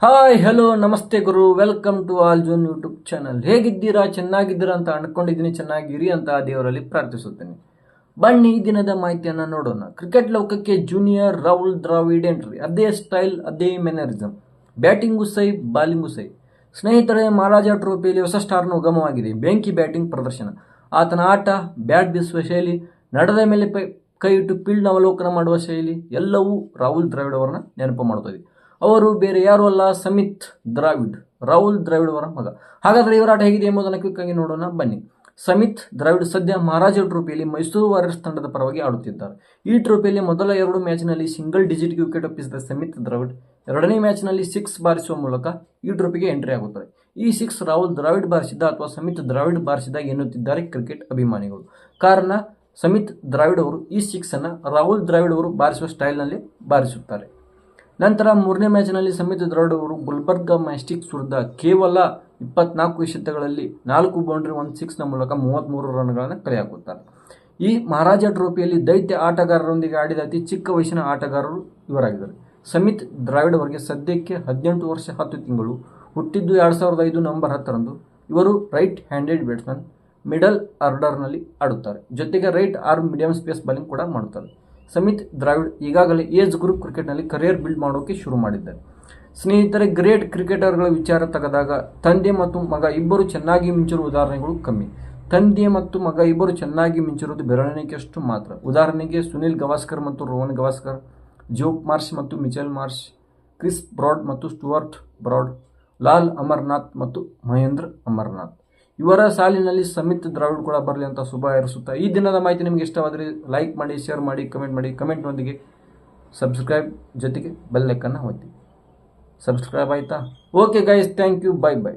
Hi hello ನಮಸ್ತೆ ಗುರು, welcome to all June YouTube channel. ಹೇಗಿದ್ದೀರಾ? ಚೆನ್ನಾಗಿದ್ದೀರಾ ಅಂತ ಅನ್ಕೊಂಡಿದ್ದೀನಿ. ಚೆನ್ನಾಗಿರಿ ಅಂತ ದೇವರಲ್ಲಿ ಪ್ರಾರ್ಥಿಸುತ್ತೇನೆ. ಬನ್ನಿ ಈ ದಿನದ ಮಾಹಿತಿಯನ್ನು ನೋಡೋಣ. ಕ್ರಿಕೆಟ್ ಲೋಕಕ್ಕೆ ಜೂನಿಯರ್ ರಾಹುಲ್ ದ್ರಾವಿಡ್ ಎಂಟ್ರಿ. ಅದೇ ಸ್ಟೈಲ್, ಅದೇ ಮ್ಯಾನರಿಸಮ್. ಬ್ಯಾಟಿಂಗು ಸೈ, ಬಾಲಿಂಗು ಸೈ. ಸ್ನೇಹಿತರೆ, ಮಹಾರಾಜ ಟ್ರೋಫಿಯಲ್ಲಿ ಹೊಸ ಸ್ಟಾರ್ನ ಉಗಮವಾಗಿದೆ. ಬೆಂಕಿ ಬ್ಯಾಟಿಂಗ್ ಪ್ರದರ್ಶನ. ಆತನ ಆಟ, ಬ್ಯಾಟ್ ಬೀಸುವ ಶೈಲಿ, ನಡೆದ ಮೇಲೆ ಕೈ ಇಟ್ಟು ಫೀಲ್ಡ್ನ ಅವಲೋಕನ ಮಾಡುವ ಶೈಲಿ ಎಲ್ಲವೂ ರಾಹುಲ್ ದ್ರಾವಿಡ್ ಅವರನ್ನ ನೆನಪು ಮಾಡುತ್ತದೆ. ಅವರು ಬೇರೆ ಯಾರು ಅಲ್ಲ, ಸಮಿತ್ ದ್ರಾವಿಡ್, ರಾಹುಲ್ ದ್ರಾವಿಡ್ ಅವರ ಮಗ. ಹಾಗಾದರೆ ಇವರ ಆಟ ಹೇಗಿದೆ ಎಂಬುದನ್ನು ಕ್ವಿಕ್ ಆಗಿ ನೋಡೋಣ ಬನ್ನಿ. ಸಮಿತ್ ದ್ರಾವಿಡ್ ಸದ್ಯ ಮಹಾರಾಜ ಟ್ರೋಫಿಯಲ್ಲಿ ಮೈಸೂರು ವಾರಿಯರ್ಸ್ ತಂಡದ ಪರವಾಗಿ ಆಡುತ್ತಿದ್ದಾರೆ. ಈ ಟ್ರೋಫಿಯಲ್ಲಿ ಮೊದಲ 2 ಮ್ಯಾಚ್ನಲ್ಲಿ ಸಿಂಗಲ್ ಡಿಜಿಟ್ ವಿಕೆಟ್ ಒಪ್ಪಿಸಿದ ಸಮಿತ್ ದ್ರಾವಿಡ್ ಎರಡನೇ ಮ್ಯಾಚ್ನಲ್ಲಿ 6 ಬಾರಿಸುವ ಮೂಲಕ ಈ ಟ್ರೋಫಿಗೆ ಎಂಟ್ರಿ ಆಗುತ್ತಾರೆ. ಈ 6 ರಾಹುಲ್ ದ್ರಾವಿಡ್ ಬಾರಿಸಿದ ಅಥವಾ ಸಮಿತ್ ದ್ರಾವಿಡ್ ಬಾರಿಸಿದ ಎನ್ನುತ್ತಿದ್ದಾರೆ ಕ್ರಿಕೆಟ್ ಅಭಿಮಾನಿಗಳು. ಕಾರಣ, ಸಮಿತ್ ದ್ರಾವಿಡ್ ಅವರು ಈ 6 ಅನ್ನು ರಾಹುಲ್ ದ್ರಾವಿಡ್ ಅವರು ಬಾರಿಸುವ ಸ್ಟೈಲ್ನಲ್ಲಿ ಬಾರಿಸುತ್ತಾರೆ. ನಂತರ 3ನೇ ಮ್ಯಾಚ್ನಲ್ಲಿ ಸಮಿತ್ ದ್ರಾವಿಡ್ ಅವರು ಗುಲ್ಬರ್ಗಾ ಮ್ಯಾಸ್ಟಿಕ್ಸ್ ವಿರುದ್ಧ ಕೇವಲ 24 ಎಸೆತಗಳಲ್ಲಿ 4 ಬೌಂಡ್ರಿ 1 ಸಿಕ್ಸ್ನ ಮೂಲಕ 33 ರನ್ಗಳನ್ನು ಕಲೆ ಹಾಕುತ್ತಾರೆ. ಈ ಮಹಾರಾಜ ಟ್ರೋಫಿಯಲ್ಲಿ ದೈತ್ಯ ಆಟಗಾರರೊಂದಿಗೆ ಆಡಿದ ಅತಿ ಚಿಕ್ಕ ವಯಸ್ಸಿನ ಆಟಗಾರರು ಇವರಾಗಿದ್ದಾರೆ. ಸಮಿತ್ ದ್ರಾವಿಡ್ ಅವರಿಗೆ ಸದ್ಯಕ್ಕೆ 18 ವರ್ಷ 10 ತಿಂಗಳು. ಹುಟ್ಟಿದ್ದು 2005 ನವೆಂಬರ್ 10ರಂದು. ಇವರು ರೈಟ್ ಹ್ಯಾಂಡೆಡ್ ಬ್ಯಾಟ್ಸ್ಮನ್, ಮಿಡಲ್ ಆರ್ಡರ್ನಲ್ಲಿ ಆಡುತ್ತಾರೆ. ಜೊತೆಗೆ right arm medium space bowling ಕೂಡ ಮಾಡುತ್ತಾರೆ. ಸಮಿತ್ ದ್ರಾವಿಡ್ ಈಗಾಗಲೇ ಏಜ್ ಗ್ರೂಪ್ ಕ್ರಿಕೆಟ್ನಲ್ಲಿ ಕರಿಯರ್ ಬಿಲ್ಡ್ ಮಾಡೋಕೆ ಶುರು ಮಾಡಿದ್ದಾರೆ. ಸ್ನೇಹಿತರೆ, ಗ್ರೇಟ್ ಕ್ರಿಕೆಟರ್ಗಳ ವಿಚಾರ ತೆಗೆದಾಗ ತಂದೆ ಮತ್ತು ಮಗ ಇಬ್ಬರು ಚೆನ್ನಾಗಿ ಮಿಂಚಿರುವ ಉದಾಹರಣೆಗಳು ಕಮ್ಮಿ. ತಂದೆ ಮತ್ತು ಮಗ ಇಬ್ಬರು ಚೆನ್ನಾಗಿ ಮಿಂಚಿರುವುದು ಬೆರಳೆಣಿಕೆಯಷ್ಟು ಮಾತ್ರ. ಉದಾಹರಣೆಗೆ ಸುನಿಲ್ ಗವಾಸ್ಕರ್ ಮತ್ತು ರೋಹನ್ ಗವಾಸ್ಕರ್, ಜೋಪ್ ಮಾರ್ಷ್ ಮತ್ತು ಮಿಚೆಲ್ ಮಾರ್ಷ್, ಕ್ರಿಸ್ ಬ್ರಾಡ್ ಮತ್ತು ಸ್ಟುವರ್ಟ್ ಬ್ರಾಡ್, ಲಾಲ್ ಅಮರ್ನಾಥ್ ಮತ್ತು ಮಹೇಂದ್ರ ಅಮರ್ನಾಥ್. ಇವರ ಸಾಲಿನಲ್ಲಿ ಸಮಿತ್ ದ್ರಾವಿಡ್ ಕೂಡ ಬರಲಿ ಅಂತ ಶುಭ ಹಾರೈಸುತ್ತಾ, ಈ ದಿನದ ಮಾಹಿತಿ ನಿಮಗೆ ಇಷ್ಟವಾದರೆ ಲೈಕ್ ಮಾಡಿ, ಶೇರ್ ಮಾಡಿ, ಕಮೆಂಟ್ ಮಾಡಿ. ಕಮೆಂಟ್ನೊಂದಿಗೆ ಸಬ್ಸ್ಕ್ರೈಬ್ ಜೊತೆಗೆ ಬೆಲ್ ಐಕನ್ನ ಒತ್ತಿ. ಸಬ್ಸ್ಕ್ರೈಬ್ ಆಯಿತಾ? Okay guys, thank you, bye by.